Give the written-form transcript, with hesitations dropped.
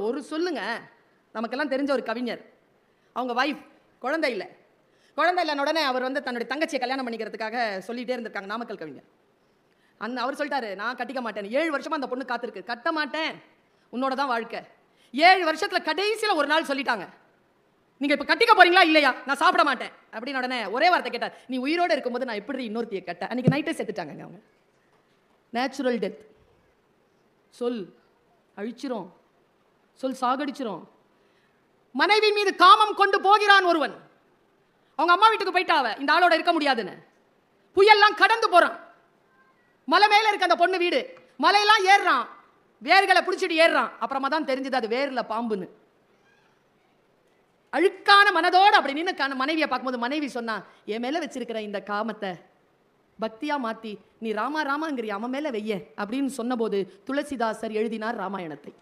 ஒரு சொல்லுங்க, நமக்கெல்லாம் தெரிஞ்ச ஒரு கவிஞர், அவங்க வைஃப் குழந்தை இல்லை, உடனே அவர் வந்து தன்னுடைய தங்கச்சியை கல்யாணம் பண்ணிக்கிறதுக்காக சொல்லிகிட்டே இருந்திருக்காங்க. நாமக்கல் கவிஞர் அவர் சொல்லிட்டாரு, நான் கட்டிக்க மாட்டேன். 7 வருஷமா அந்த பொண்ணு காத்திருக்கு, கட்ட மாட்டேன், உன்னோட தான் வாழ்க்கை. 7 வருஷத்துல கடைசியில் ஒரு நாள் சொல்லிட்டாங்க, நீங்க இப்ப கட்டிக்க போறீங்களா இல்லையா, நான் சாப்பிட மாட்டேன் அப்படின்னு. உடனே ஒரே வார்த்தை கேட்டார், நீ உயிரோட இருக்கும்போது நான் எப்படி இன்னொருத்தியை கட்ட. அன்னைக்கு நைட்டே செத்துட்டாங்க அவங்க. Natural death. சொல் அழிச்சிரும், சொல் சாகடிச்சிரும். மனைவி மீது காமம் கொண்டு போகிறான் ஒருவன். அவங்க அம்மா வீட்டுக்கு போயிட்டாவ, இந்த ஆளோட இருக்க முடியாதுன்னு. புயல்லாம் கடந்து போறான், மலை மேல இருக்க அந்த பொண்ணு வீடு, மலையெல்லாம் ஏறுறான், வேர்களை பிடிச்சிட்டு ஏறுறான். அப்புறமா தான் தெரிஞ்சது அது வேர்ல பாம்புன்னு. அழுக்கான மனதோடு அப்படி நின்று மனைவியை பார்க்கும்போது மனைவி சொன்னா, என் மேல வச்சிருக்கிற இந்த காமத்தை பக்தியா மாத்தி நீ ராமா ராமாங்கிறிய அவன் மேல வெய்ய அப்படின்னு சொன்னபோது துளசிதாசர் எழுதினார் ராமாயணத்தை.